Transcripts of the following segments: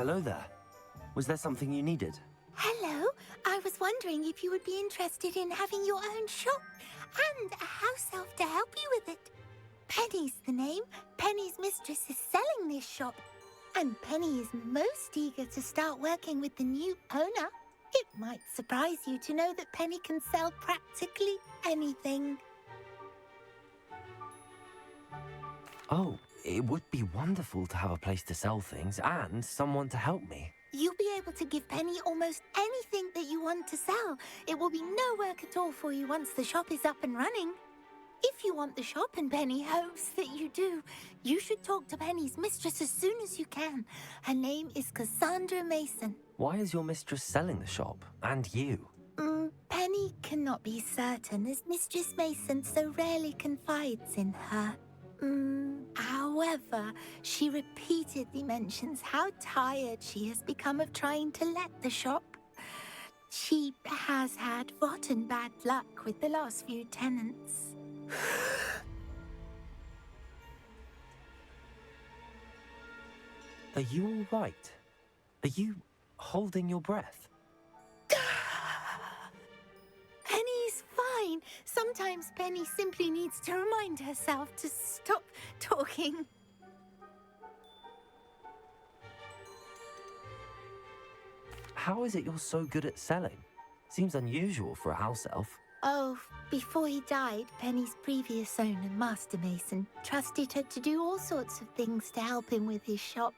Hello there. Was there something you needed? Hello. I was wondering if you would be interested in having your own shop and a house elf to help you with it. Penny's the name. Penny's mistress is selling this shop. And Penny is most eager to start working with the new owner. It might surprise you to know that Penny can sell practically anything. Oh, it would be wonderful to have a place to sell things and someone to help me. You'll be able to give Penny almost anything that you want to sell. It will be no work at all for you once the shop is up and running. If you want the shop and Penny hopes that you do, you should talk to Penny's mistress as soon as you can. Her name is Cassandra Mason. Why is your mistress selling the shop? And you? Penny cannot be certain as Mistress Mason so rarely confides in her. However, she repeatedly mentions how tired she has become of trying to let the shop. She has had rotten bad luck with the last few tenants. Are you all right? Are you holding your breath? Penny's fine. Sometimes Penny simply needs to remind herself to stop talking. How is it you're so good at selling? Seems unusual for a house elf. Oh, before he died, Penny's previous owner, Master Mason, trusted her to do all sorts of things to help him with his shop.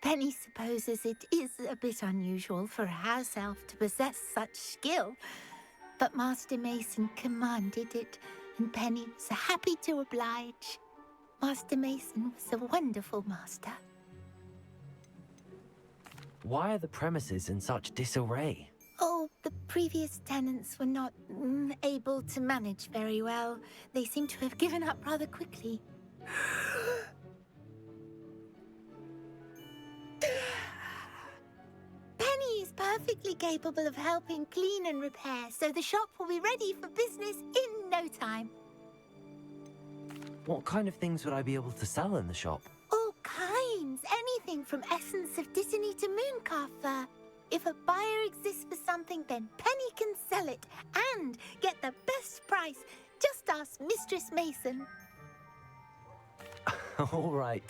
Penny supposes it is a bit unusual for a house elf to possess such skill, but Master Mason commanded it, and Penny was happy to oblige. Master Mason was a wonderful master. Why are the premises in such disarray? Oh, the previous tenants were not able to manage very well. They seem to have given up rather quickly. Penny is perfectly capable of helping clean and repair, so the shop will be ready for business in no time. What kind of things would I be able to sell in the shop? All kinds. Anything from essence of Disney to Mooncalf fur. If a buyer exists for something, then Penny can sell it and get the best price. Just ask Mistress Mason. All right.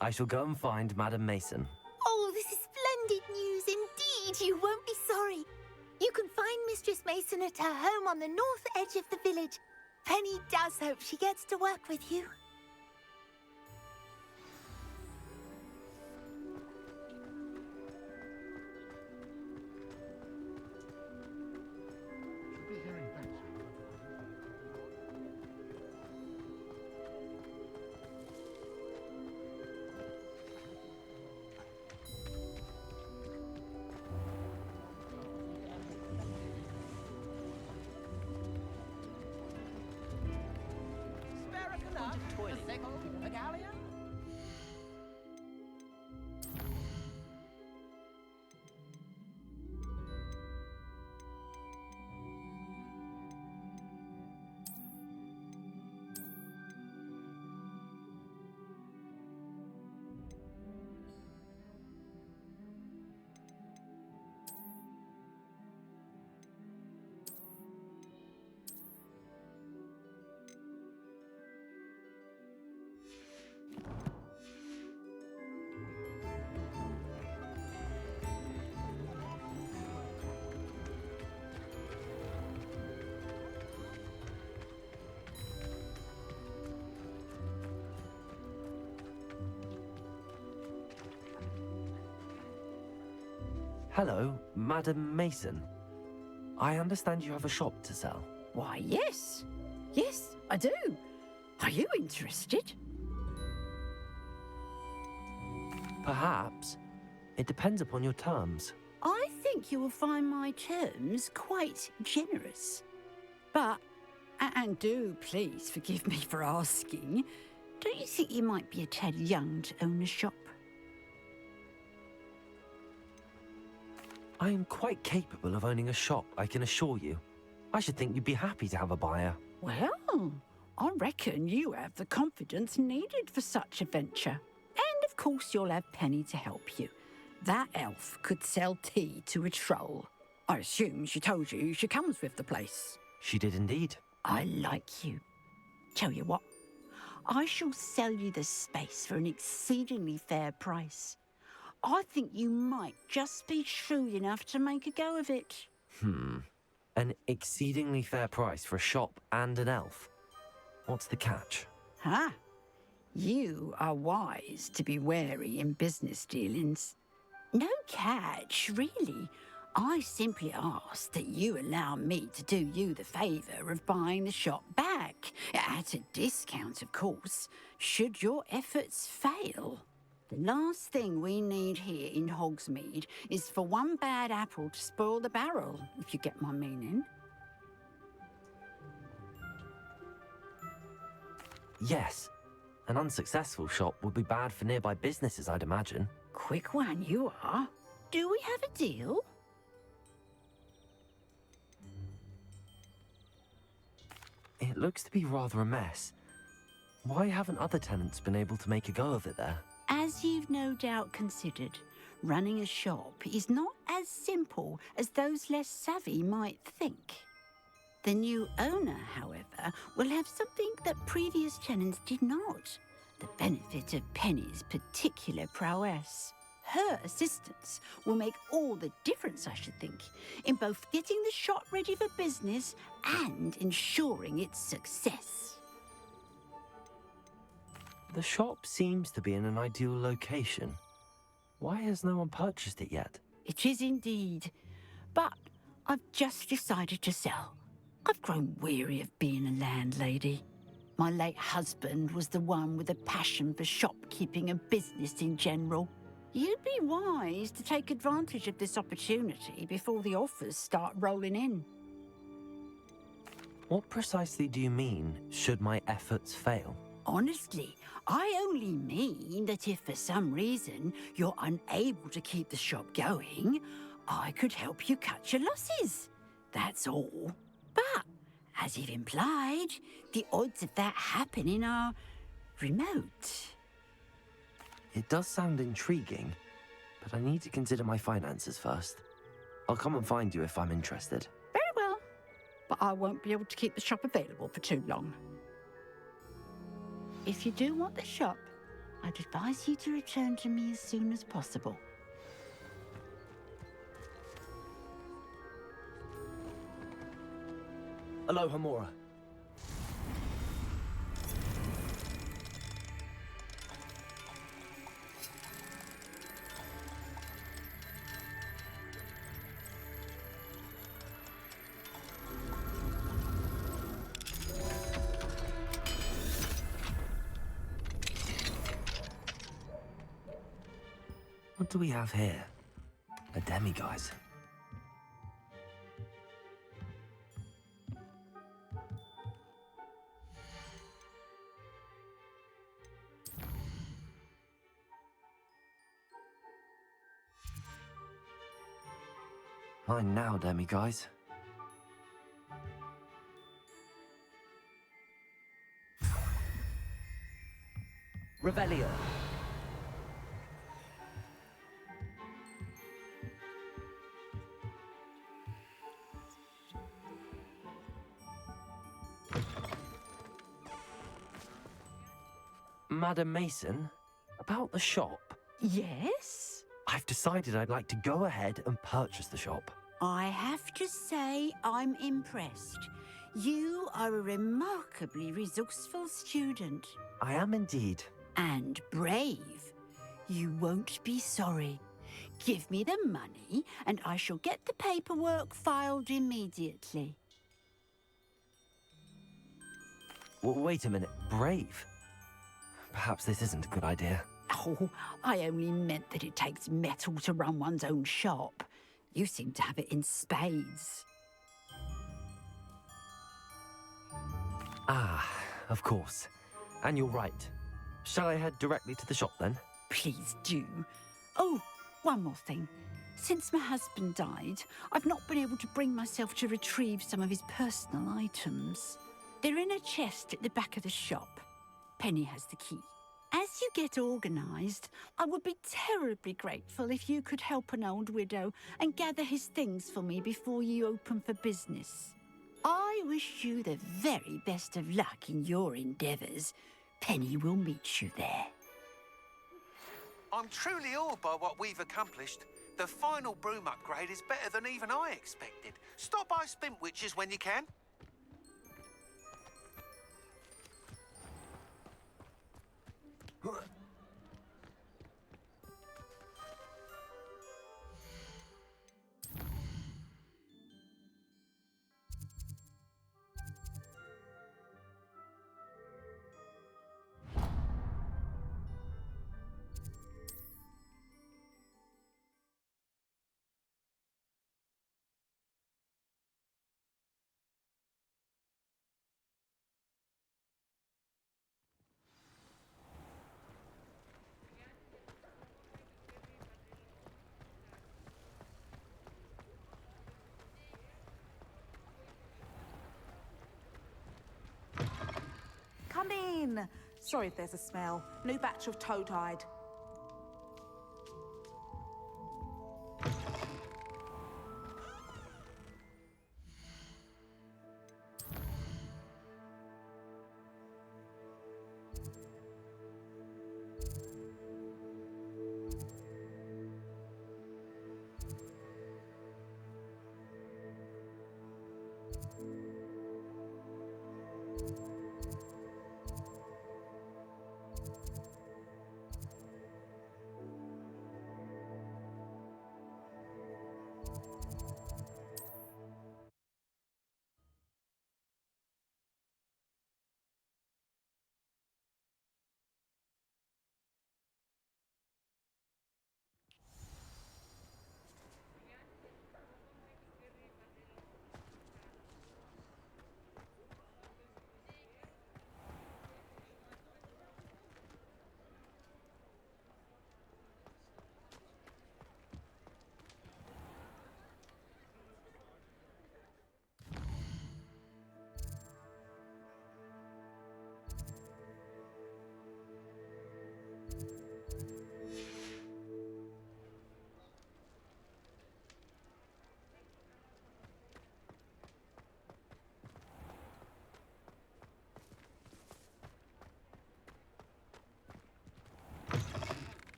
I shall go and find Madam Mason. Oh, this is splendid news indeed. You won't be sorry. You can find Mistress Mason at her home on the north edge of the village. Penny does hope she gets to work with you. Hello, Madam Mason. I understand you have a shop to sell. Why, yes. Yes, I do. Are you interested? Perhaps. It depends upon your terms. I think you will find my terms quite generous. But, and do please forgive me for asking, don't you think you might be a tad young to own a shop? I am quite capable of owning a shop, I can assure you. I should think you'd be happy to have a buyer. Well, I reckon you have the confidence needed for such a venture. And of course you'll have Penny to help you. That elf could sell tea to a troll. I assume she told you she comes with the place. She did indeed. I like you. Tell you what, I shall sell you the space for an exceedingly fair price. I think you might just be shrewd enough to make a go of it. An exceedingly fair price for a shop and an elf. What's the catch? Huh? You are wise to be wary in business dealings. No catch, really. I simply ask that you allow me to do you the favour of buying the shop back, at a discount, of course, should your efforts fail. The last thing we need here in Hogsmeade is for one bad apple to spoil the barrel, if you get my meaning. Yes. An unsuccessful shop would be bad for nearby businesses, I'd imagine. Quick one, you are. Do we have a deal? It looks to be rather a mess. Why haven't other tenants been able to make a go of it there? As you've no doubt considered, running a shop is not as simple as those less savvy might think. The new owner, however, will have something that previous tenants did not: the benefit of Penny's particular prowess. Her assistance will make all the difference, I should think, in both getting the shop ready for business and ensuring its success. The shop seems to be in an ideal location. Why has no one purchased it yet? It is indeed, but I've just decided to sell. I've grown weary of being a landlady. My late husband was the one with a passion for shopkeeping and business in general. You'd be wise to take advantage of this opportunity before the offers start rolling in. What precisely do you mean, should my efforts fail? Honestly, I only mean that if for some reason you're unable to keep the shop going, I could help you cut your losses. That's all. But, as you've implied, the odds of that happening are remote. It does sound intriguing, but I need to consider my finances first. I'll come and find you if I'm interested. Very well, but I won't be able to keep the shop available for too long. If you do want the shop, I'd advise you to return to me as soon as possible. Aloha, Mora. What do we have here? A demiguise. Mine now, demiguise. Revelio. Madam Mason, about the shop. Yes? I've decided I'd like to go ahead and purchase the shop. I have to say I'm impressed. You are a remarkably resourceful student. I am indeed. And brave. You won't be sorry. Give me the money and I shall get the paperwork filed immediately. Well, wait a minute. Brave? Perhaps this isn't a good idea. Oh, I only meant that it takes metal to run one's own shop. You seem to have it in spades. Ah, of course. And you're right. Shall I head directly to the shop then? Please do. Oh, one more thing. Since my husband died, I've not been able to bring myself to retrieve some of his personal items. They're in a chest at the back of the shop. Penny has the key. As you get organised, I would be terribly grateful if you could help an old widow and gather his things for me before you open for business. I wish you the very best of luck in your endeavours. Penny will meet you there. I'm truly awed by what we've accomplished. The final broom upgrade is better than even I expected. Stop by Spintwitches when you can. Come in. Sorry if there's a smell. New batch of toe-tied.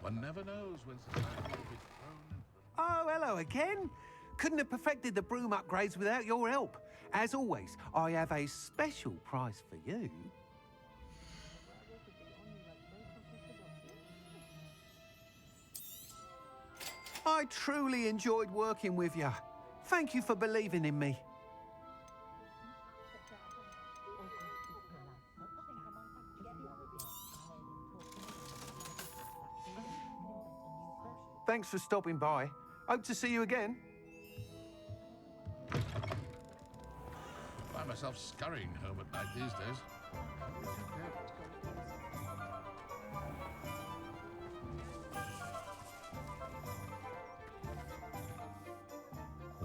One never knows when society will be thrown. Oh, hello again. Couldn't have perfected the broom upgrades without your help. As always, I have a special prize for you. I truly enjoyed working with you. Thank you for believing in me. Thanks for stopping by. Hope to see you again. Find myself scurrying home at night these days.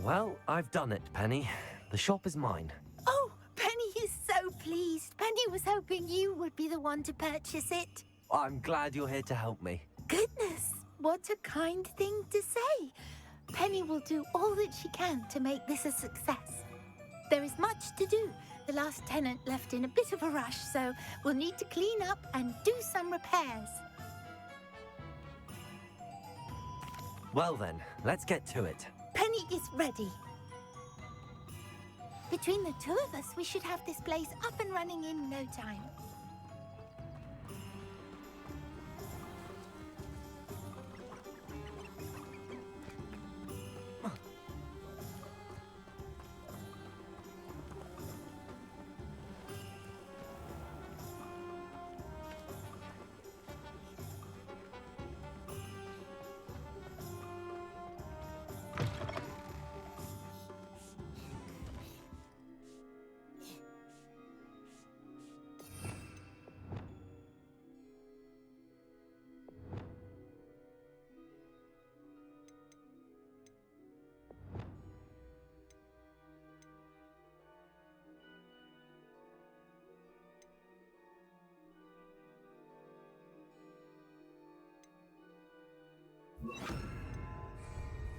Well, I've done it, Penny. The shop is mine. Oh, Penny is so pleased. Penny was hoping you would be the one to purchase it. I'm glad you're here to help me. Goodness, what a kind thing to say. Penny will do all that she can to make this a success. There is much to do. The last tenant left in a bit of a rush, so we'll need to clean up and do some repairs. Well then, let's get to it. Penny is ready. Between the two of us, we should have this place up and running in no time.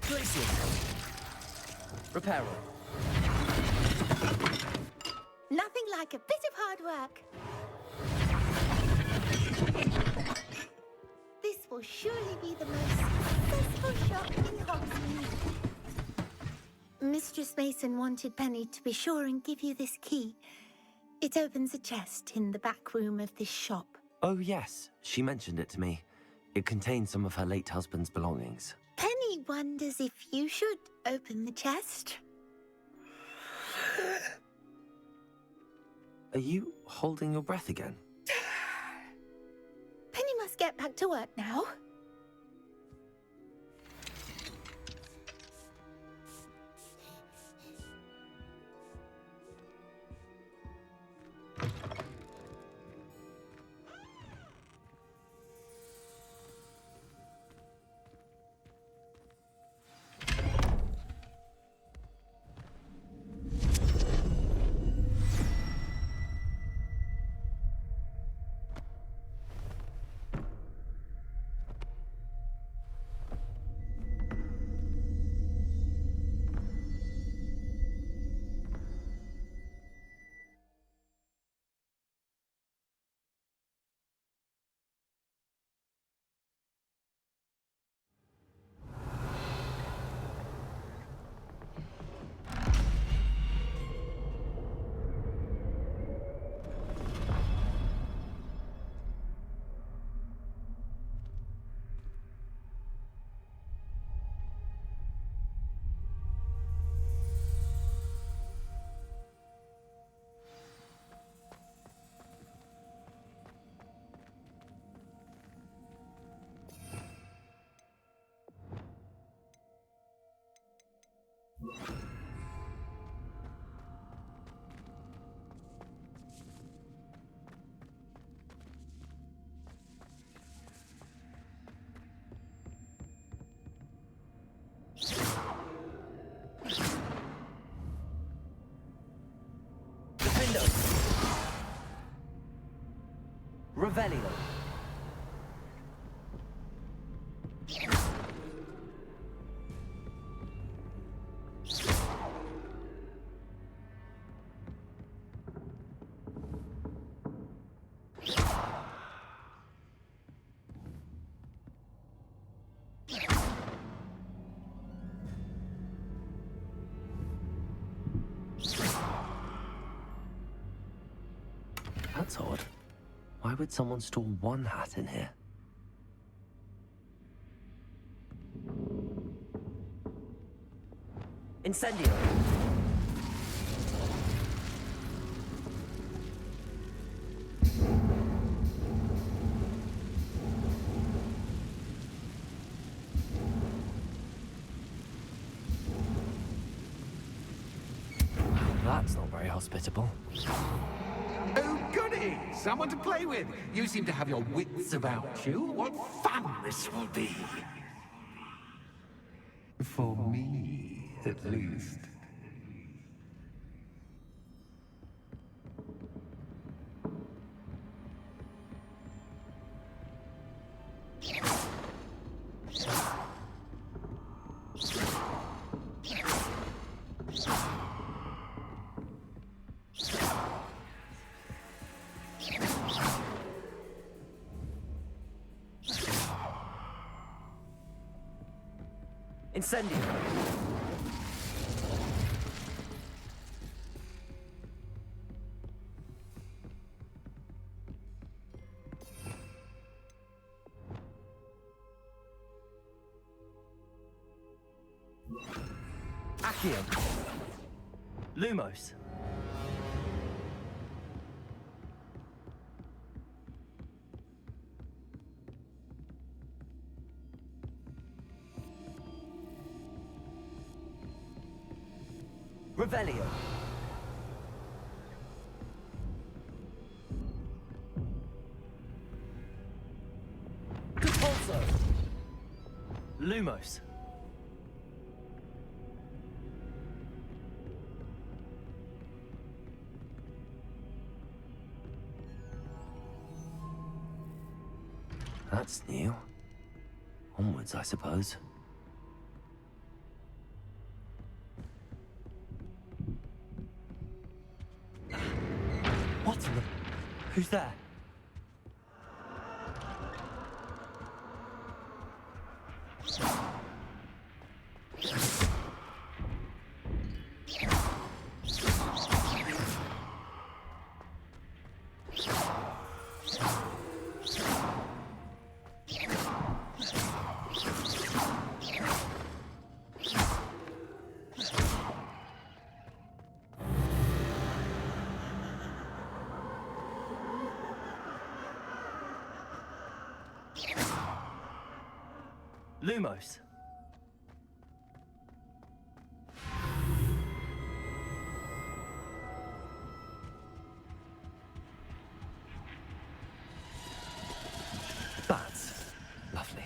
Glacier. Reparo. Nothing like a bit of hard work. This will surely be the most successful shop in Hogsmeade. Mistress Mason wanted Penny to be sure and give you this key. It opens a chest in the back room of this shop. Oh, yes. She mentioned it to me. It contains some of her late husband's belongings. Penny wonders if you should open the chest. Are you holding your breath again? Penny must get back to work now. Revelio. That's odd. Why would someone store one hat in here? Incendio! That's not very hospitable. Oh, goody! Someone to play with. You seem to have your wits about you. What fun this will be. For me, at least. Incendio! Accio. Lumos. Revelio. Repulso. Lumos. That's new. Onwards, I suppose. What in the... Who's there? Lumos. That's lovely.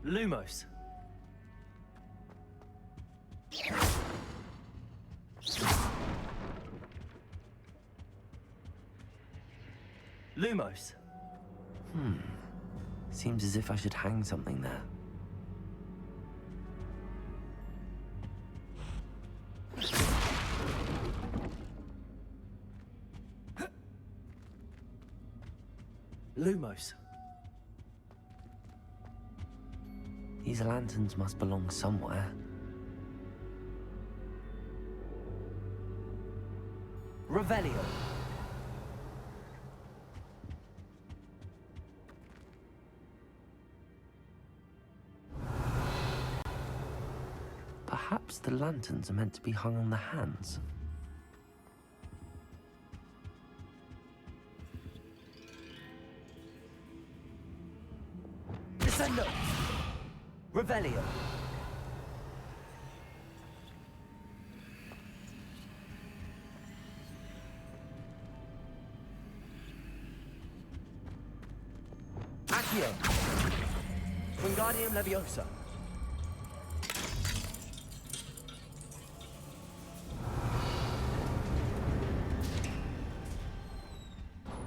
Lumos. Lumos. Seems as if I should hang something there. Lumos. These lanterns must belong somewhere. Revelio. Perhaps the lanterns are meant to be hung on the hands. Descendo! Revelio! Accio! Wingardium Leviosa!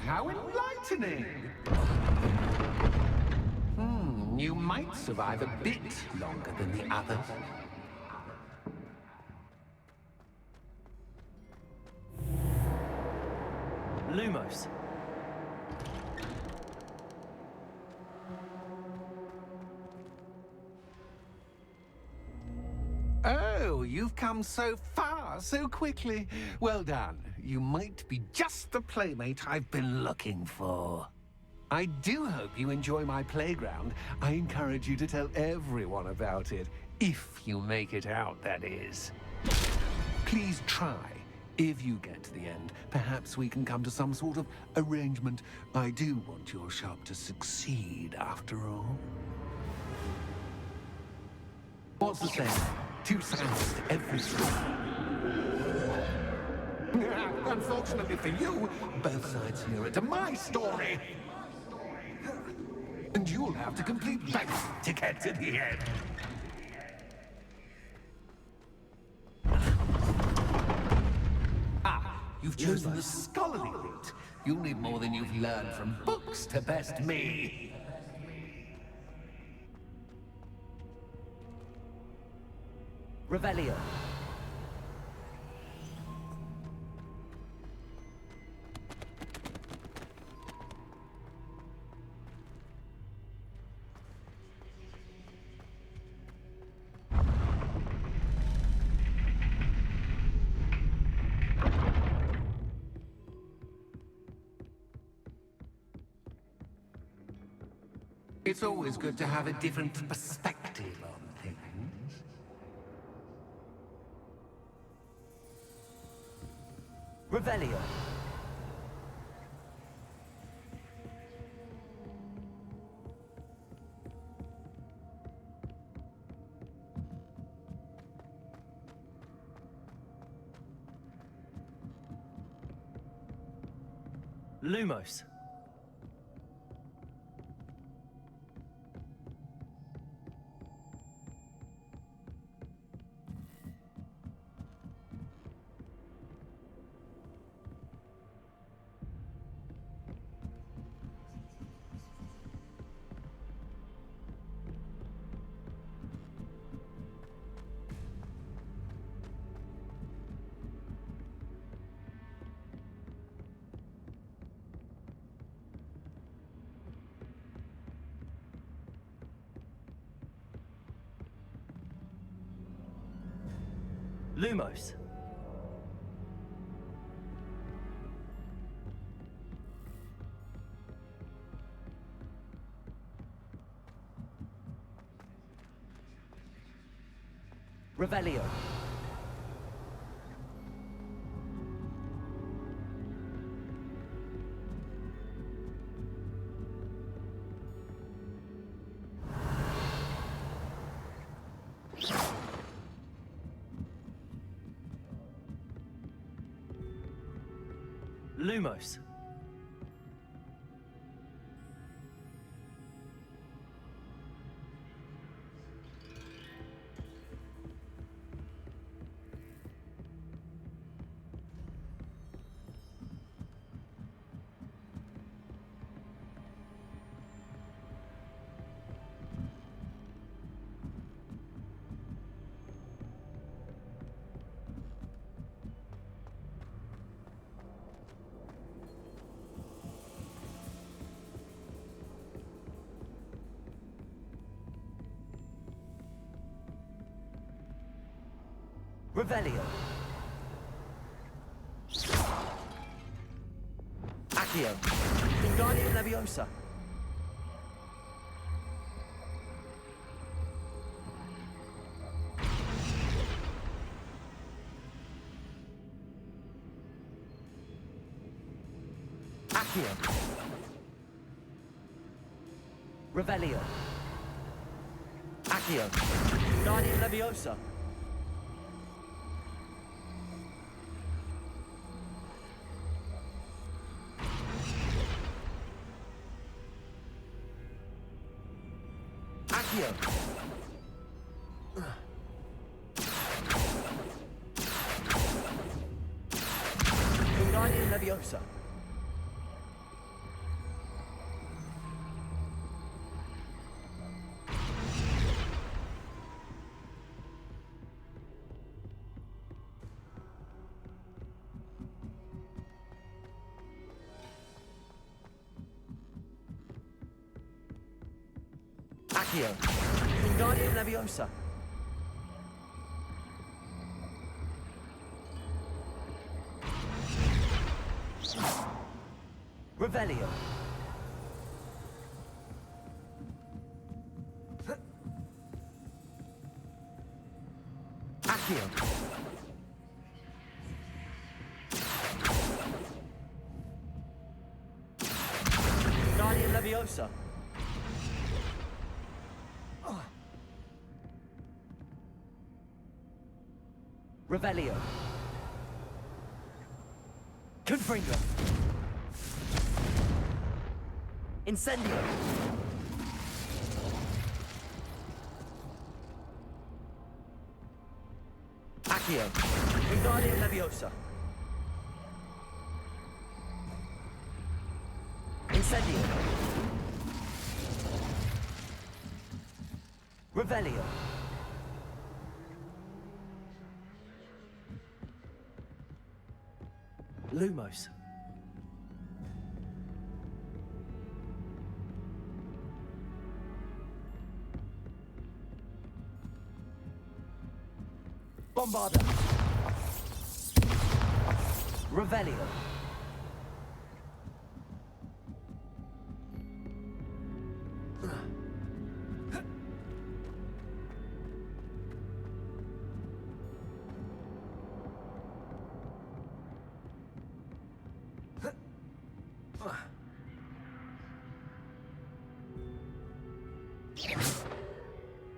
How enlightening! You might survive a bit longer than the others. Lumos. Oh, you've come so far so quickly. Well done. You might be just the playmate I've been looking for. I do hope you enjoy my playground. I encourage you to tell everyone about it. If you make it out, that is. Please try. If you get to the end, perhaps we can come to some sort of arrangement. I do want your shop to succeed, after all. What's the saying? Two sides to every story. Unfortunately for you, both sides hear it to my story. And you'll have to complete both to get to the end. You've chosen the scholarly route. You'll need more than you've learned from books to best me. Revelio. It's always good to have a different perspective on things. Revelio. Lumos. Lumos. Revelio. Lumos. Revelio. Accio. Wingardium Leviosa. Accio. Revelio. Accio. Wingardium Leviosa. Accio. Wingardium Leviosa. Accio. Wingardium Leviosa. Revelio. Accio. Wingardium Leviosa. Revelio. Confringo. Incendio. Accio. Wingardium Leviosa. Incendio. Revelio. Lumos. Bombarda. Revelio.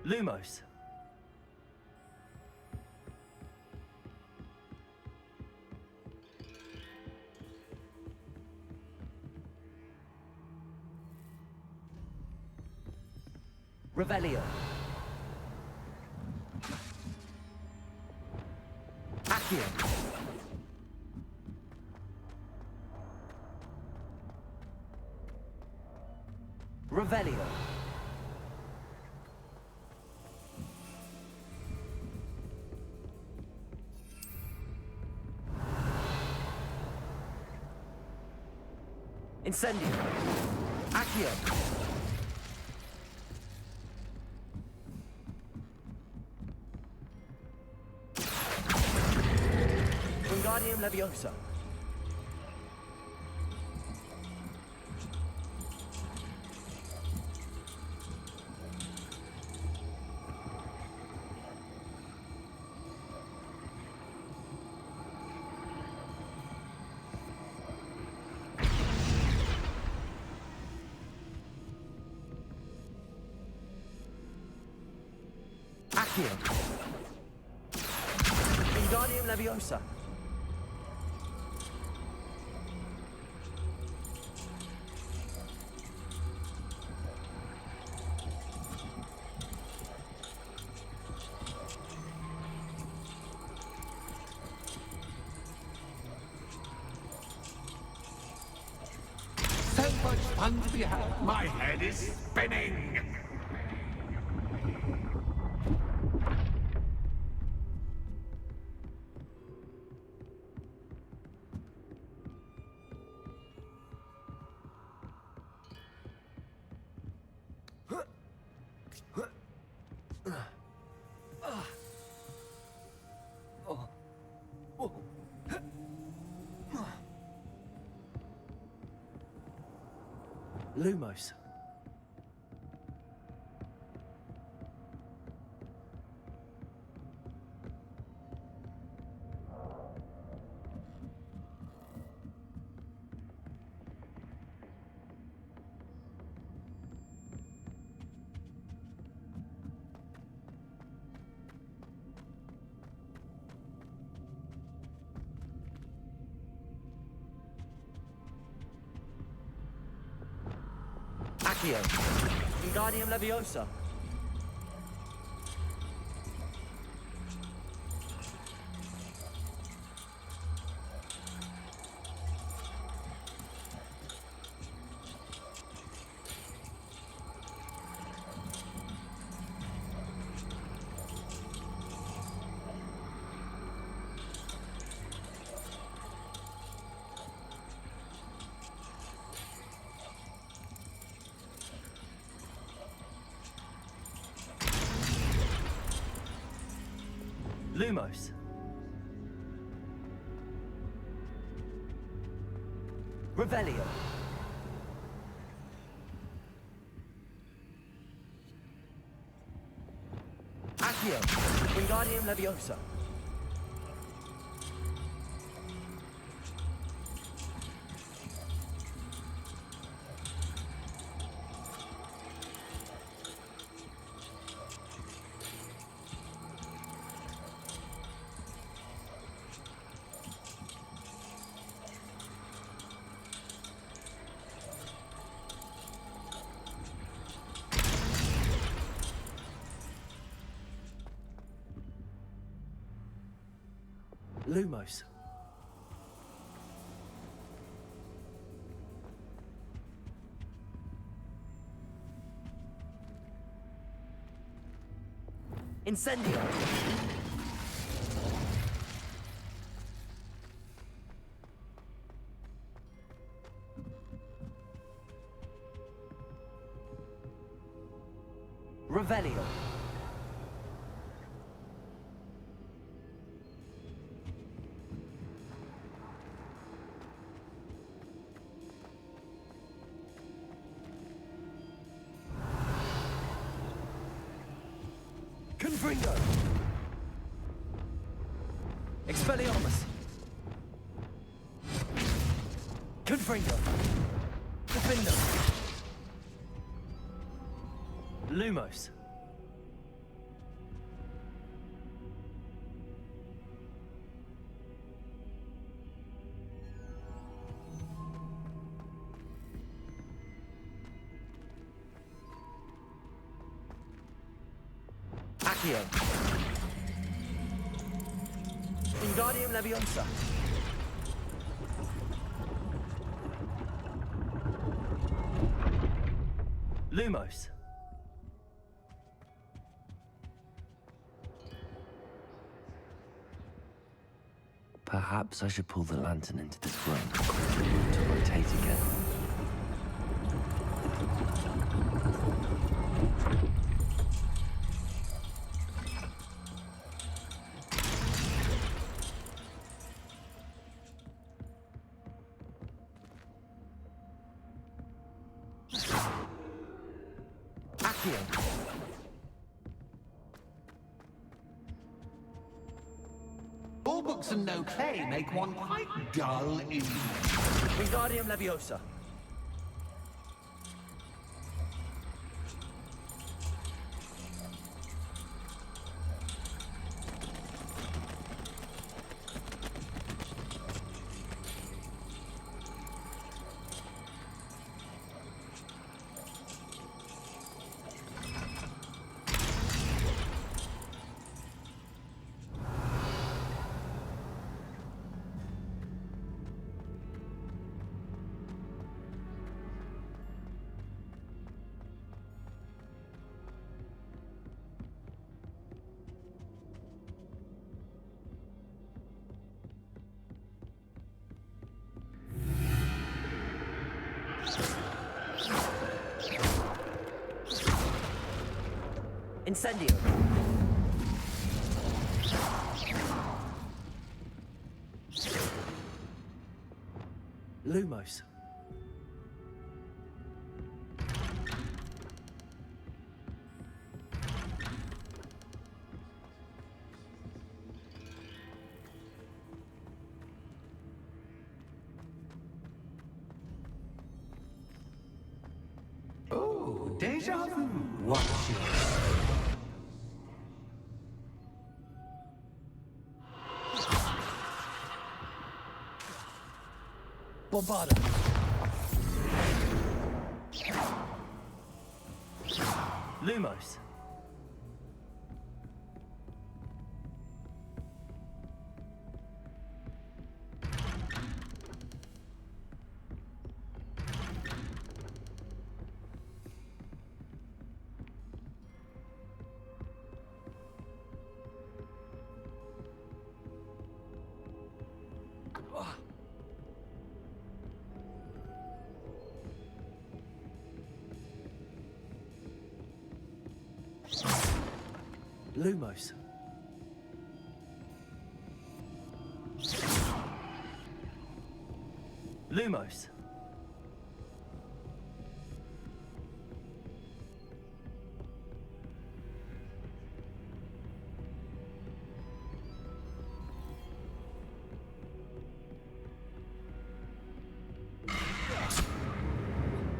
Lumos. Revelio. Accio. Revelio. Incendio. Accio. Wingardium Leviosa. Accio. Wingardium Leviosa. So much fun to be had. My head is spinning. Lumos. Accio. Wingardium Leviosa. Lumos. Revelio. Accio. Wingardium Leviosa. Lumos. Incendio. Revelio. Confringo. Expelliarmus. Confringo. Defendo. Lumos. Accio. Wingardium Leviosa. Lumos. Perhaps I should pull the lantern into this room to rotate again. Accio. All books and no clay make one quite dull indeed. Wingardium Leviosa. Incendio. Lumos. Oh, deja vu. Watch it. Bombarda. Lumos. Lumos. Lumos.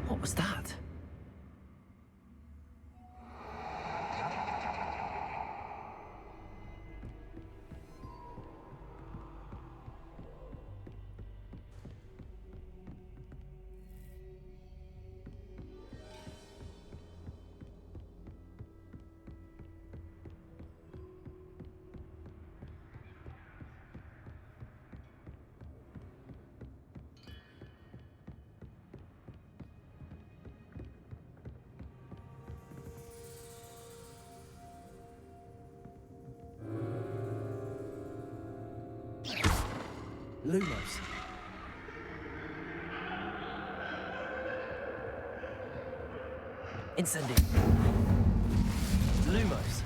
What was that? Lumos. Incendio. Lumos.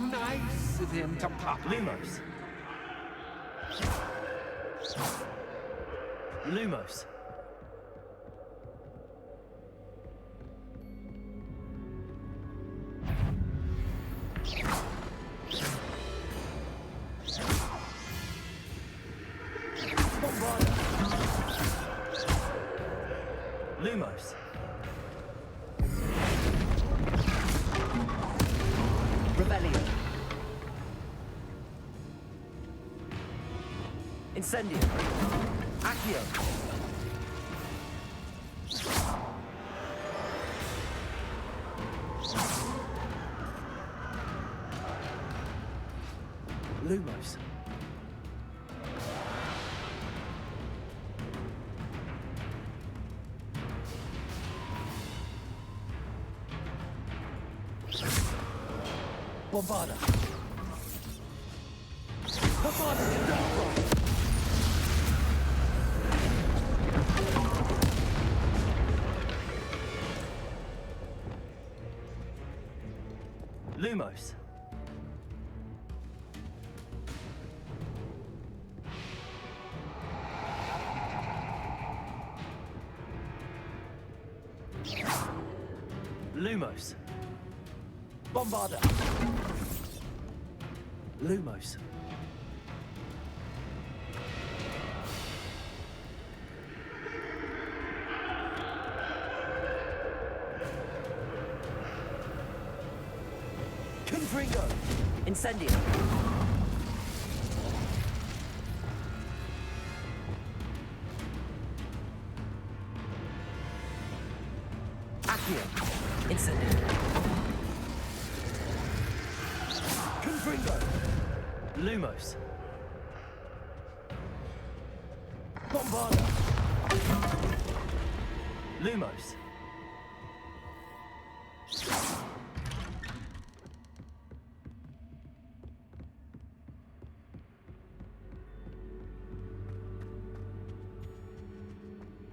nice of him to pop. Lumos. Lumos. Bombarda. Lumos. Rebellion. Incendio. Accio. Lumos. Bombarda. Bombarda to Darkrai. Lumos. Lumos. Bombarda. Lumos. Confringo. Incendio. Accio. Incendio. Confringo. Lumos. Bombarda. Lumos.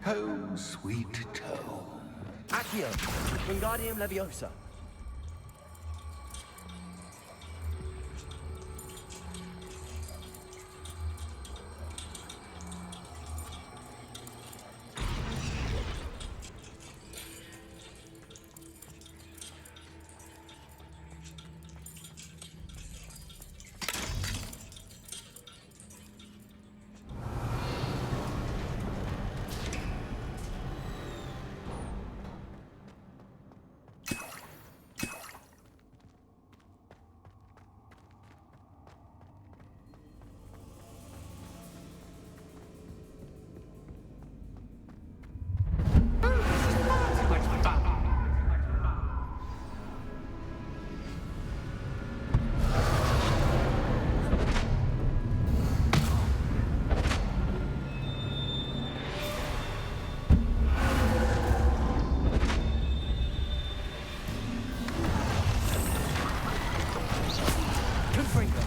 Home, sweet home. Accio. Wingardium Leviosa. Confringo.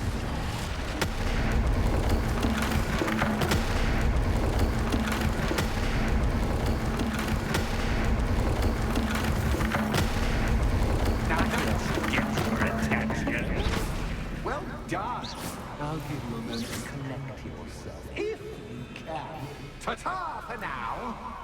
Well done. I'll give you a moment to collect yourself, if you can. Ta-ta for now.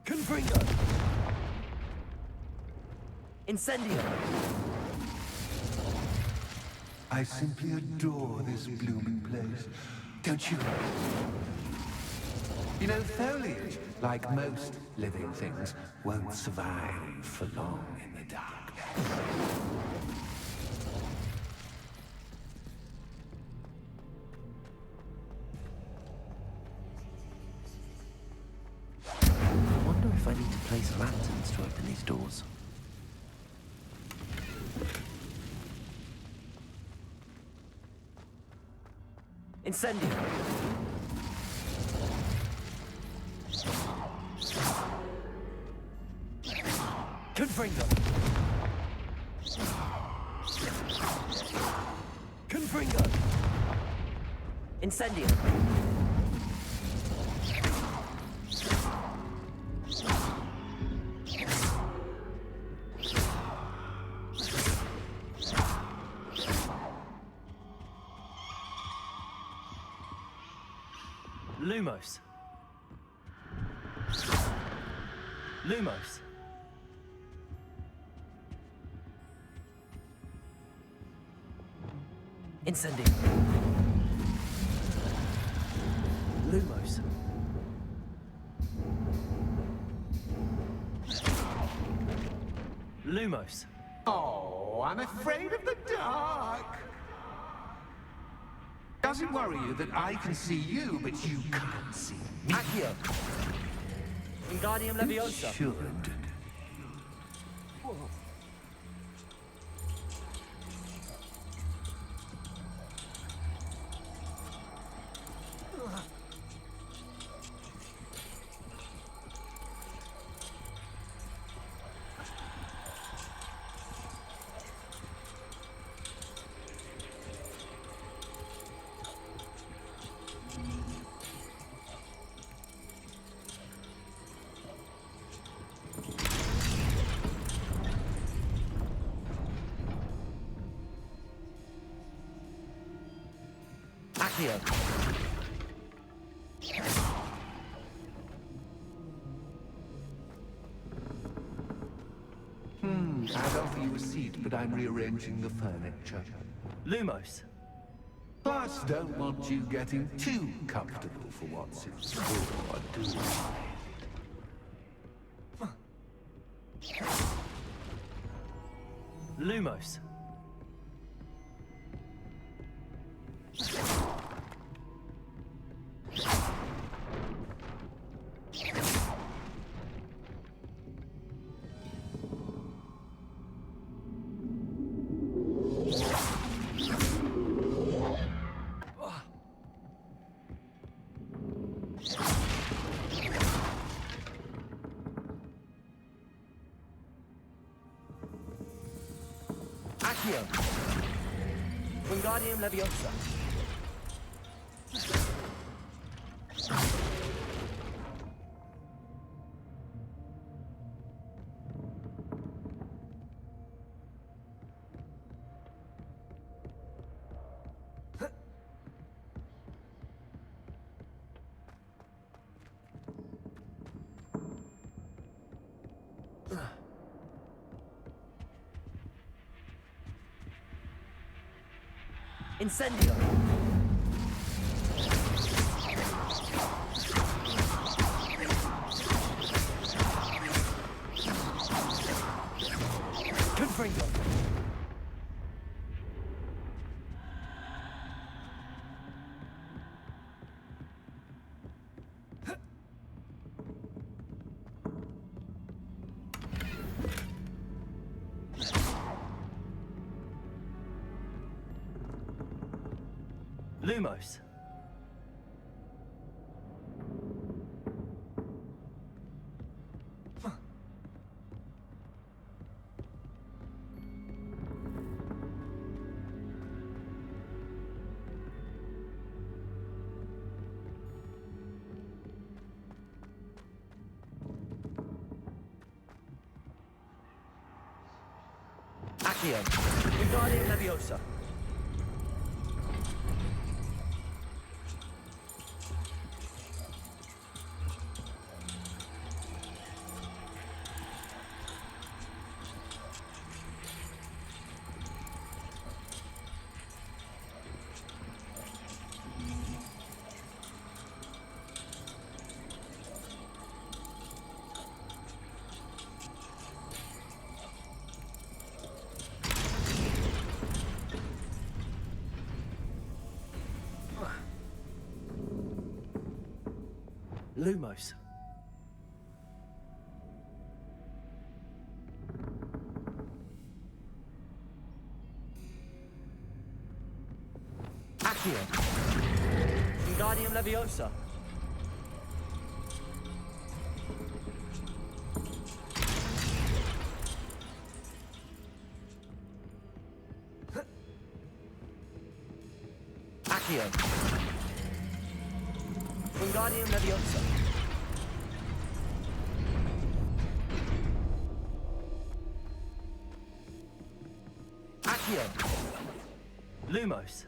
Confringo. Incendio. I simply adore this blooming place. Don't you? You know, foliage, like most living things, won't survive for long in the darkness. I wonder if I need to place lanterns to open these doors. Incendio. Confringo. Confringo. Incendio. Lumos. Lumos. Incendio. Lumos. Lumos. Oh, I'm afraid of the dark. Does it worry you that I can see you, but you can't see me? Accio. Wingardium Leviosa. Should. Accio. I'd offer you a seat, but I'm rearranging the furniture. Lumos. Plus, don't want you getting too comfortable for what's in store, do I? Lumos. Accio. Wingardium Leviosa. Incendio. Confringo. Lumos. Accio. Wingardium Leviosa. Lumos. Accio. Wingardium Leviosa. Accio. Wingardium Leviosa. Accio. Lumos.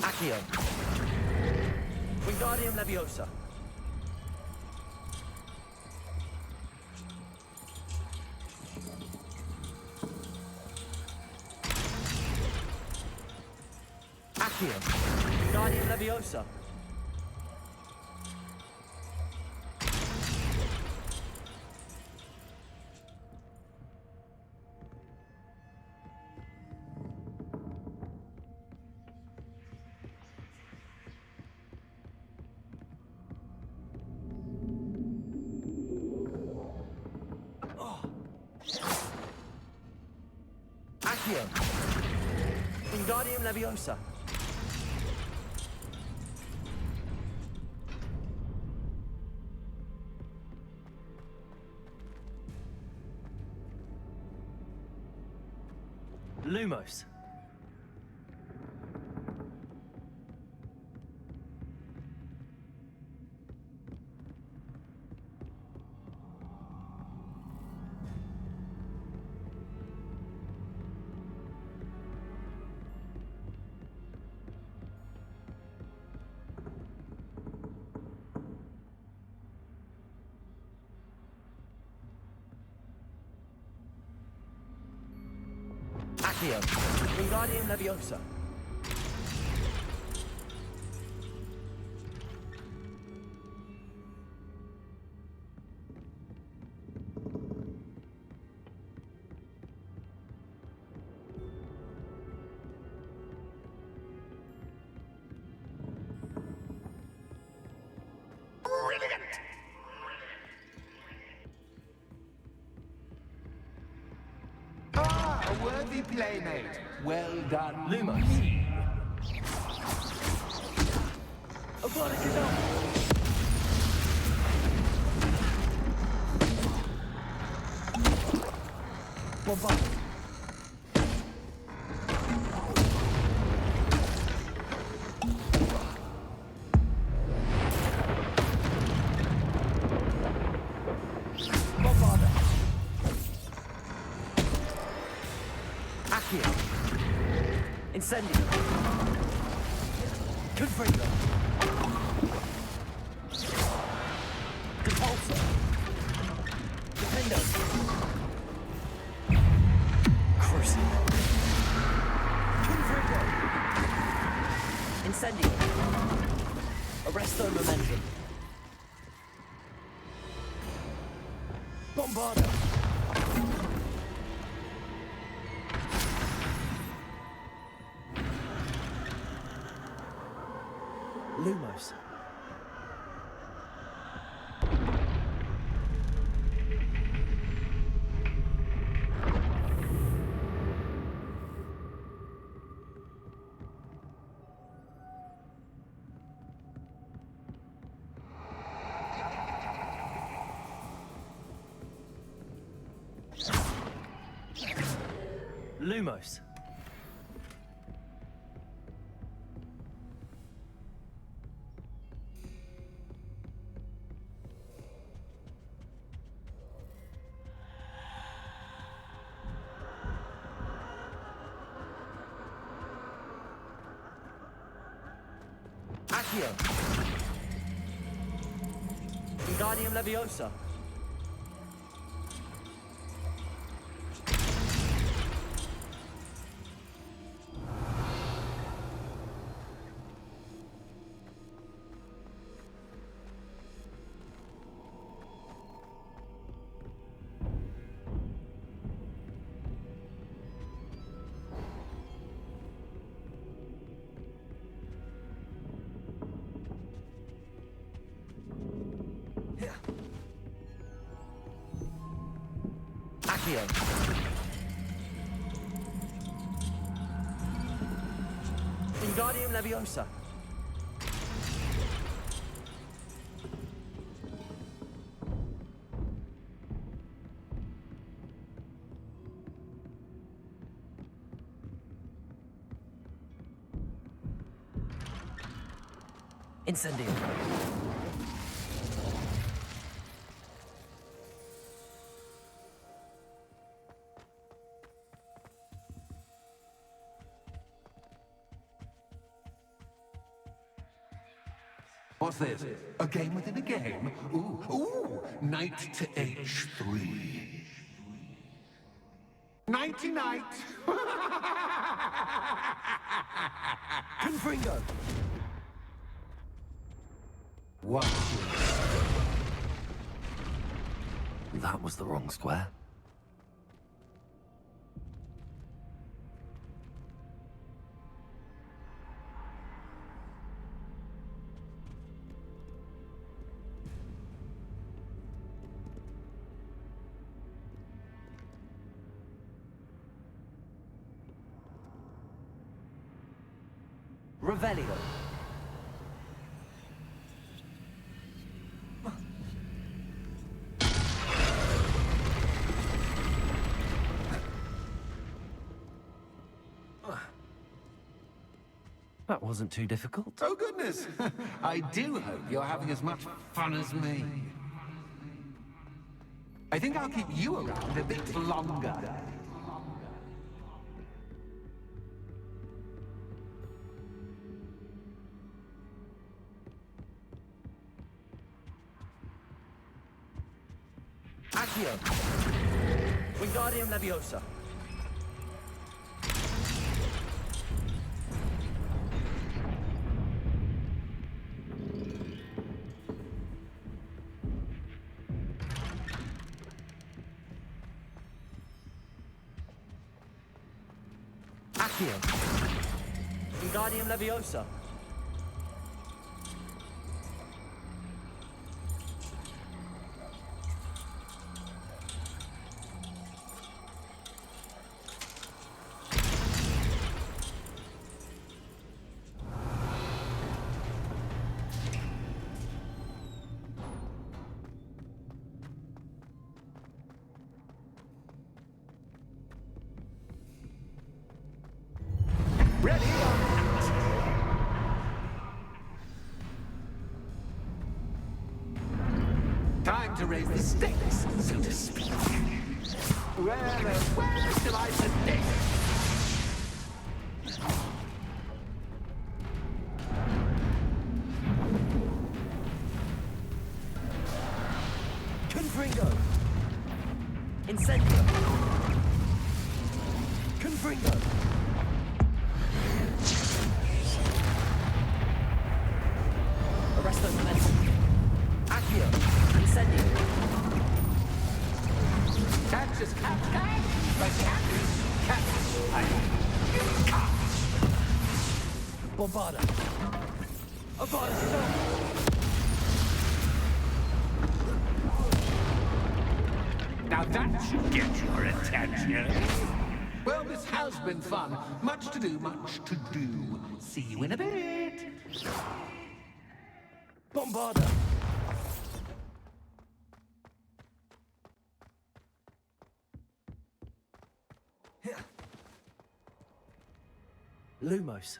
Accio. Wingardium Leviosa. Accio. Wingardium Leviosa. Accio. Wingardium Leviosa. Lumos. Accio. Wingardium Leviosa. Ah, a worthy playmate. Well done. Lumos. Avada Kedavra. Bombard. Bombarda. Accio. Incendio. Confringo. Repulsor. Defendo. Crucible. Confringo. Incendio. Arresto Momentum. Bombarda. Lumos. Lumos. Accio. Wingardium Leviosa. Accio. Wingardium Leviosa. Incendio. What's this? A game within a game? Ooh, knight to h3. Nighty night. Confringo. Watch That was the wrong square. Revelio. That wasn't too difficult. Oh, goodness. I do hope you're having as much fun as me. I think I'll keep you around a bit longer. Accio. Wingardium Leviosa. Accio. Wingardium Leviosa. Ready? Time to raise the stakes, so to speak. Where shall I begin? Confringo. Incendio. Confringo. Arresto momentum. Accio. Incendio. Catch is cat, but cat is cat. Bombarda. Avada Kedavra. Now that should get your attention. Well, this has been fun. Much to do, much to do. See you in a bit. Bombarda. Lumos.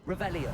Revelio.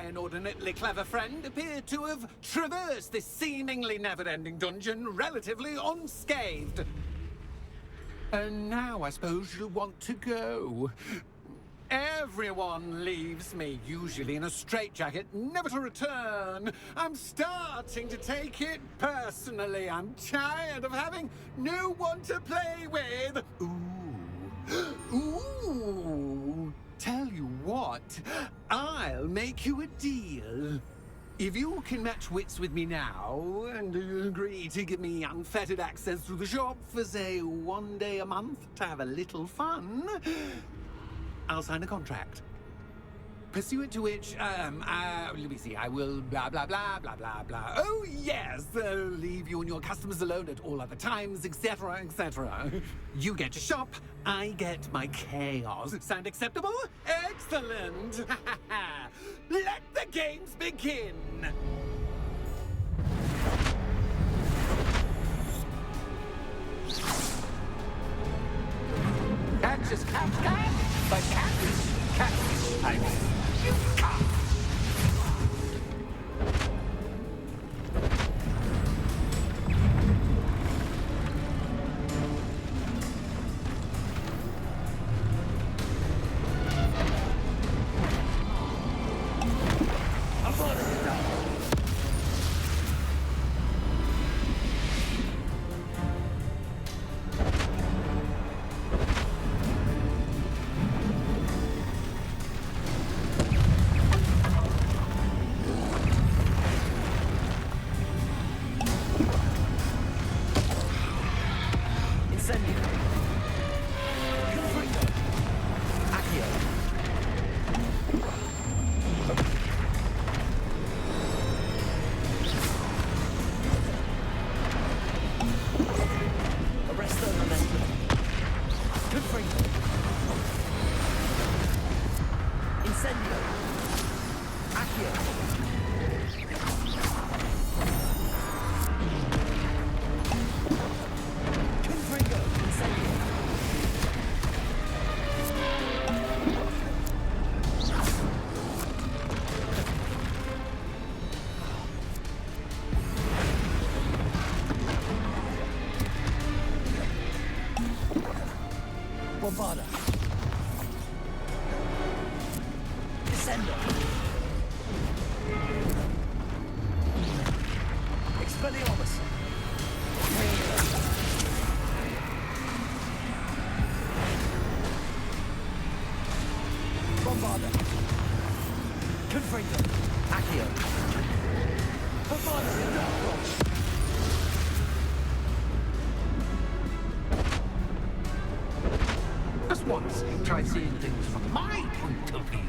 my inordinately clever friend appear to have traversed this seemingly never-ending dungeon relatively unscathed. And now I suppose you'll want to go. Everyone leaves me, usually in a straitjacket, never to return. I'm starting to take it personally. I'm tired of having no one to play with. Ooh. Ooh. Tell you what, I'll make you a deal. If you can match wits with me now and agree to give me unfettered access to the shop for, say, 1 day a month to have a little fun, I'll sign a contract. Pursuant to which, let me see, I will blah, blah, blah, blah, blah, blah. Oh, yes, leave you and your customers alone at all other times, etc., etc. You get to shop, I get my chaos. Sound acceptable? Excellent! Let the games begin! Catch is cat, but cat is cat. I mean, you can't. Bombarda. Descender. Expelliarmus. Bombarda. Confringo. Accio. Bombarda. Just once, try seeing things from my point of view.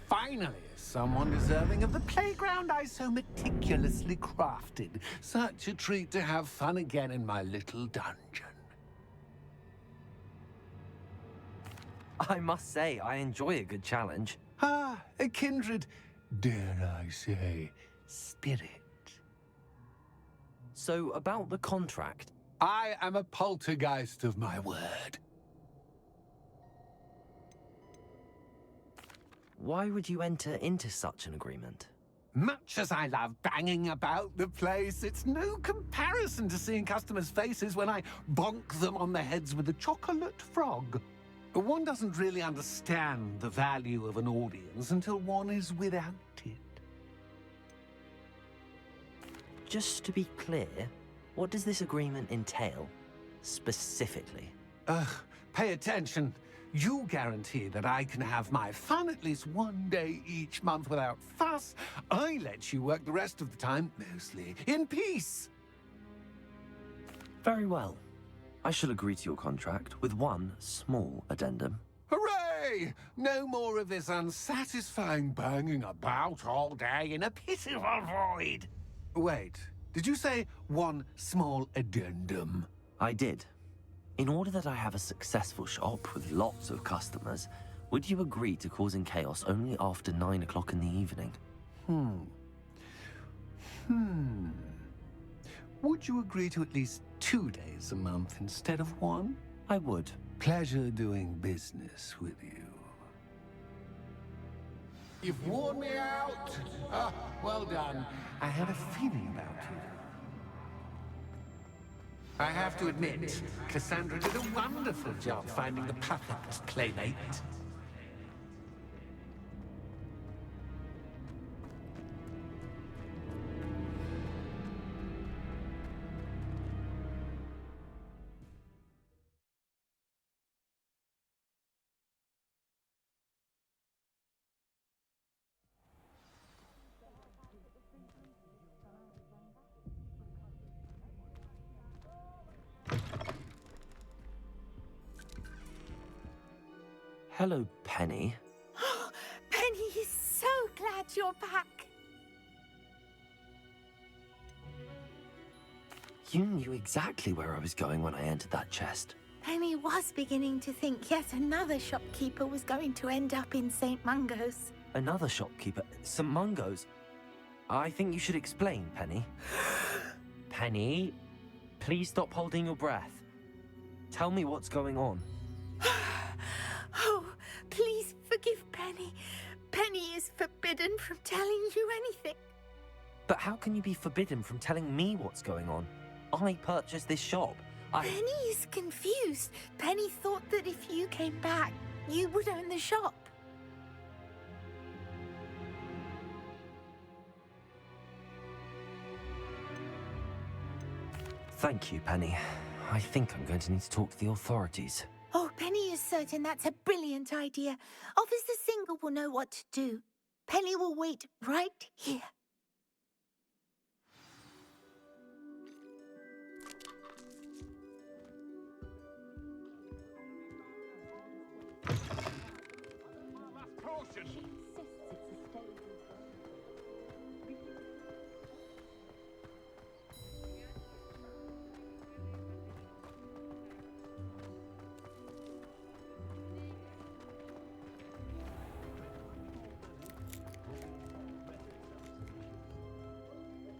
Finally, someone deserving of the playground I so meticulously crafted. Such a treat to have fun again in my little dungeon. I must say, I enjoy a good challenge. Ah, a kindred. dare I say, spirit. So, about the contract. I am a poltergeist of my word. Why would you enter into such an agreement? Much as I love banging about the place, it's no comparison to seeing customers' faces when I bonk them on the heads with a chocolate frog. One doesn't really understand the value of an audience until one is without it. Just to be clear, what does this agreement entail, specifically? Pay attention. You guarantee that I can have my fun at least one day each month without fuss. I let you work the rest of the time, mostly in peace. Very well. I shall agree to your contract with one small addendum. Hooray! No more of this unsatisfying banging about all day in a pitiful void. Wait, did you say one small addendum? I did. In order that I have a successful shop with lots of customers, would you agree to causing chaos only after 9 o'clock in the evening? Would you agree to at least 2 days a month instead of one? I would. Pleasure doing business with you. You've worn me out. Well done. I had a feeling about you. I have to admit, Cassandra did a wonderful job finding the perfect playmate. Hello, Penny. Penny is so glad you're back. You knew exactly where I was going when I entered that chest. Penny was beginning to think yet another shopkeeper was going to end up in St. Mungo's. Another shopkeeper, St. Mungo's. I think you should explain, Penny. Penny, please stop holding your breath. Tell me what's going on. Oh, please forgive Penny. Penny is forbidden from telling you anything. But how can you be forbidden from telling me what's going on? I purchased this shop. Penny is confused. Penny thought that if you came back, you would own the shop. Thank you, Penny. I think I'm going to need to talk to the authorities. Oh, Penny is certain that's a brilliant idea. Officer Singer will know what to do. Penny will wait right here.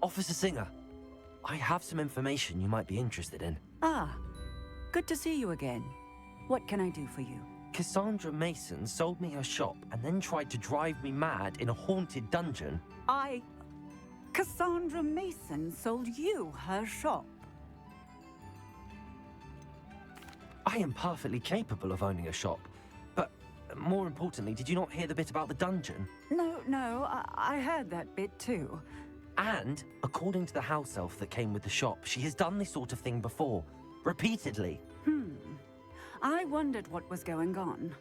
Officer Singer, I have some information you might be interested in. Ah, good to see you again. What can I do for you? Cassandra Mason sold me her shop and then tried to drive me mad in a haunted dungeon. Cassandra Mason sold you her shop. I am perfectly capable of owning a shop. But more importantly, did you not hear the bit about the dungeon? No, I heard that bit too. And, according to the house elf that came with the shop, she has done this sort of thing before. Repeatedly. I wondered what was going on.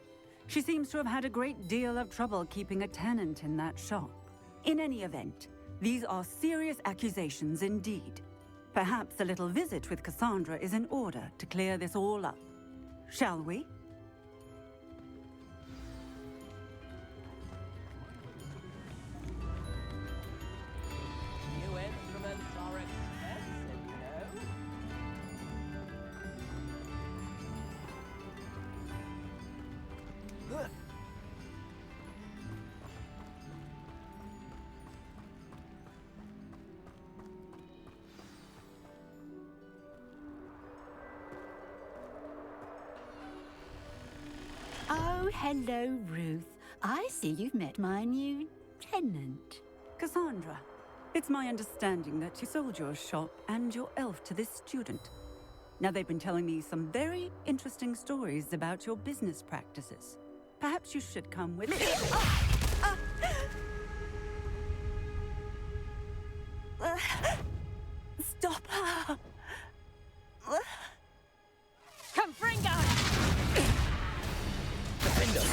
She seems to have had a great deal of trouble keeping a tenant in that shop. In any event, these are serious accusations indeed. Perhaps a little visit with Cassandra is in order to clear this all up. Shall we? New instruments are expensive, you know. Oh, hello, Ruth. I see you've met my new tenant. Cassandra, it's my understanding that you sold your shop and your elf to this student. Now, they've been telling me some very interesting stories about your business practices. Perhaps you should come with me. Stop her! Confringo! Defender!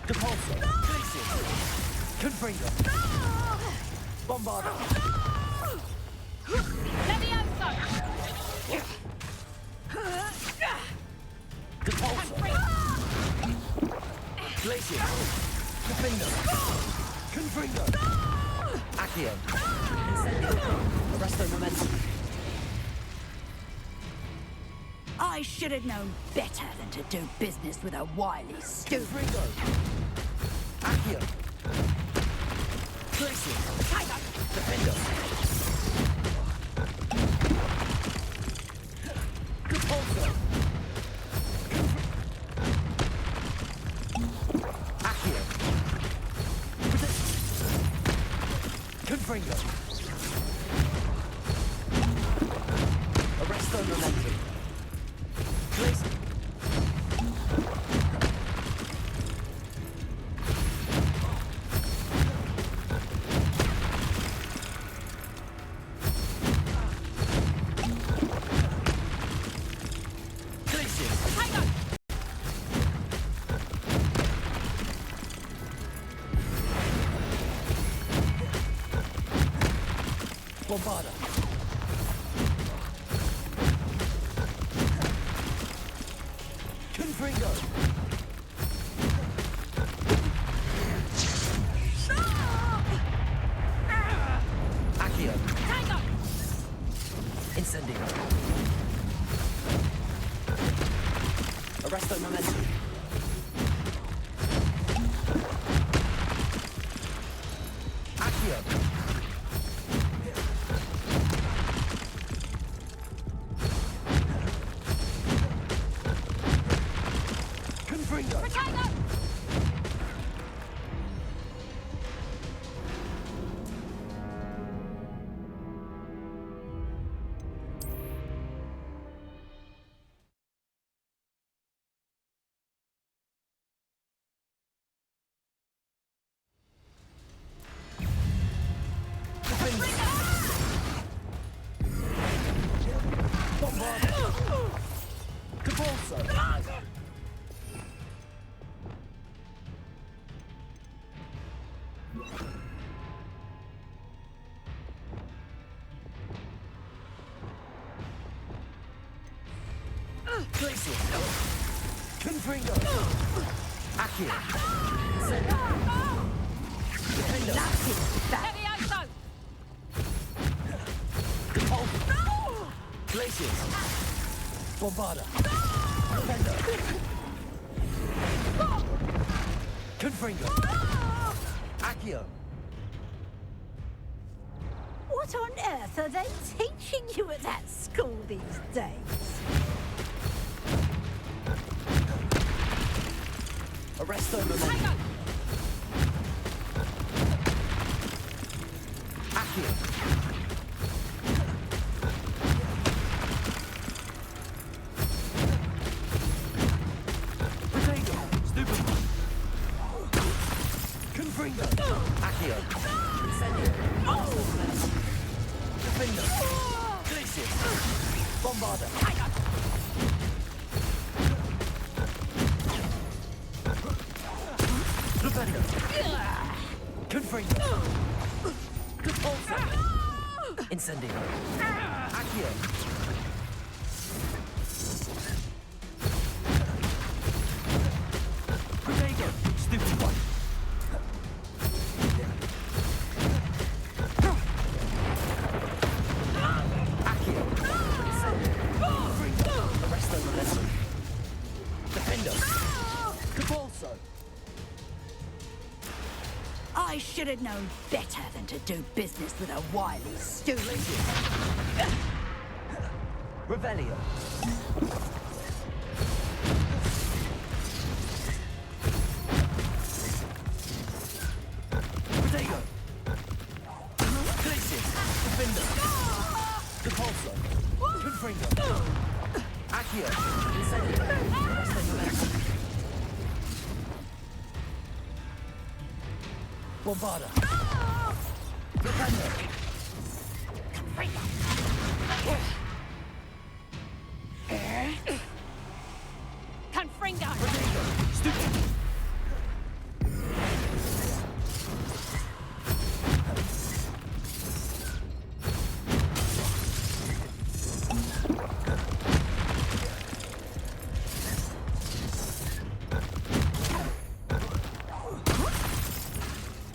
Depulso! Glacius! Confringo! Bombarda! Levioso! Depulso! Glacius! Defender! Confringo! Accio! Incendio! Arresto Momentum! I should have known better than to do business with a wily stupid. Confringo! Accio! Glacius! Defender! Depulso! Accio! Confringo! Arresto Momentum! Glacius! Bombarda! Confringo! Accio! Incendio! Arresto Momentum! Accio! Confringo! Glacius! Confringo! Accio! Defender! Levioso! Depulso! Glacius! Bombarda! Defender! Confringo! Accio! What on earth are they teaching you at that school these days? Arresto Momentum! Accio! Potato! Stupid! Confringo! Accio! Incendio! Defender! Glacius! Bombarda! Defender! Confringo! Depulso! Incendio! Accio! Potato! Stupid one! Accio! Incendio! Arresto Momentum! Defender! Depulso! I should have known better than to do business with a wily stupid. Revelio! Accio! Incendio! Arresto violento! Bombarda! Depende! Confringo! Stupid!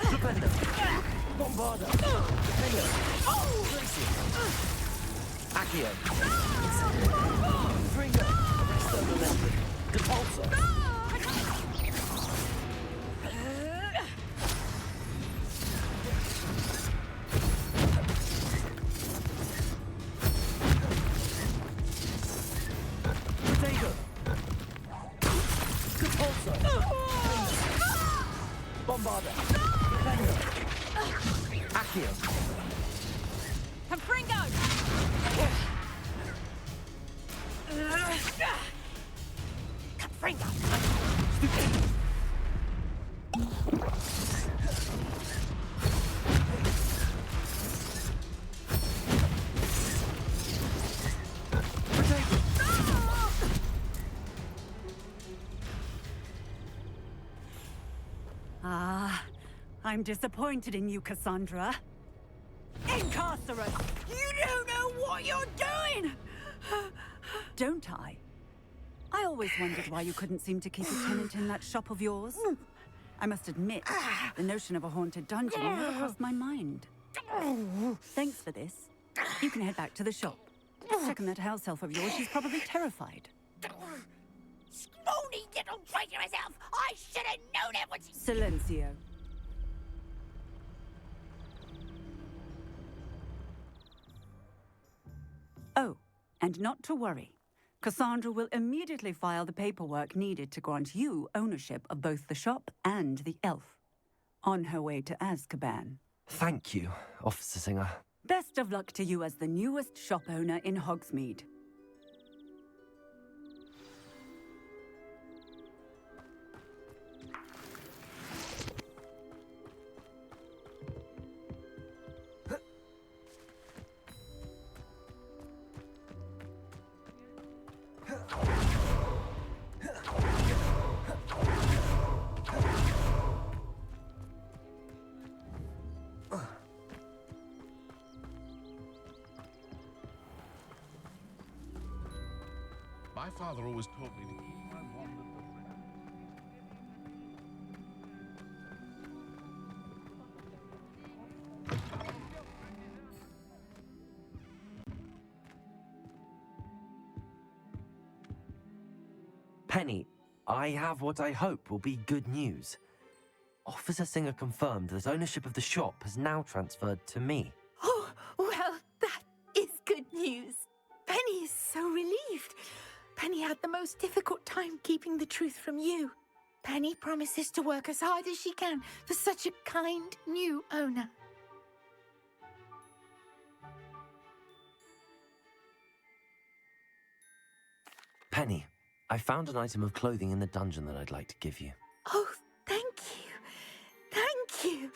Stupendo! Bombarda! Depende! Tracy! Accio! Fringo! Arresto violento! Depulso! Potato! Depulso! Bombarda! Dependo! Accio! Confringo! Confringo! Ah, I'm disappointed in you, Cassandra. Incarcerate! You don't know what you're doing! Don't I? I always wondered why you couldn't seem to keep a tenant in that shop of yours. I must admit, the notion of a haunted dungeon never crossed my mind. Thanks for this. You can head back to the shop. Checking that house elf of yours, she's probably terrified. Scrawny little traitor herself! I should have known it was... Silencio. Oh, and not to worry. Cassandra will immediately file the paperwork needed to grant you ownership of both the shop and the elf. On her way to Azkaban. Thank you, Officer Singer. Best of luck to you as the newest shop owner in Hogsmeade. My father always taught me to keep my wand at the ready. Penny, I have what I hope will be good news. Officer Singer confirmed that ownership of the shop has now transferred to me. Oh, well, that is good news. Penny is so relieved. Penny had the most difficult time keeping the truth from you. Penny promises to work as hard as she can for such a kind new owner. Penny, I found an item of clothing in the dungeon that I'd like to give you. Oh, thank you. Thank you.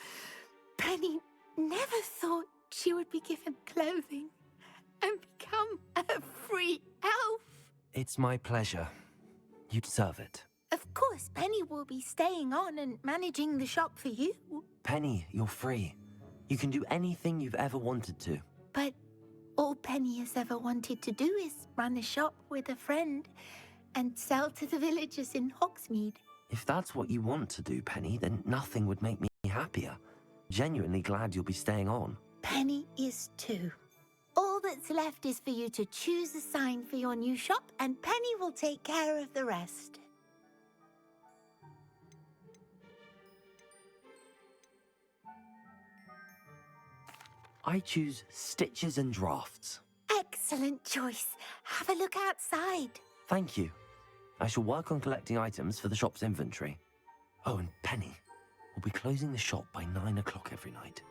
Penny never thought she would be given clothing and become a free elf. It's my pleasure. You deserve it. Of course, Penny will be staying on and managing the shop for you. Penny, you're free. You can do anything you've ever wanted to. But all Penny has ever wanted to do is run a shop with a friend and sell to the villagers in Hogsmeade. If that's what you want to do, Penny, then nothing would make me happier. Genuinely glad you'll be staying on. Penny is too. All that's left is for you to choose a sign for your new shop, and Penny will take care of the rest. I choose stitches and drafts. Excellent choice. Have a look outside. Thank you. I shall work on collecting items for the shop's inventory. Oh, and Penny, we'll be closing the shop by 9 o'clock every night.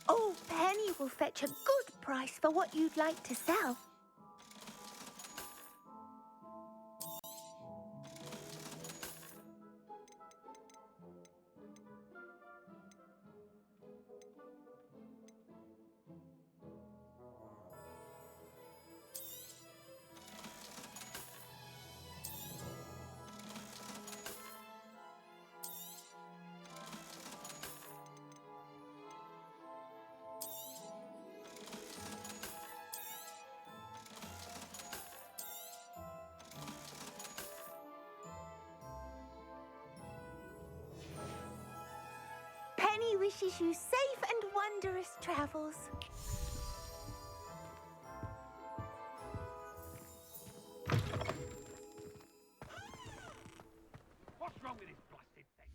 Oh, Penny will fetch a good price for what you'd like to sell. Penny wishes you safe and wondrous travels. What's wrong with this blasted thing?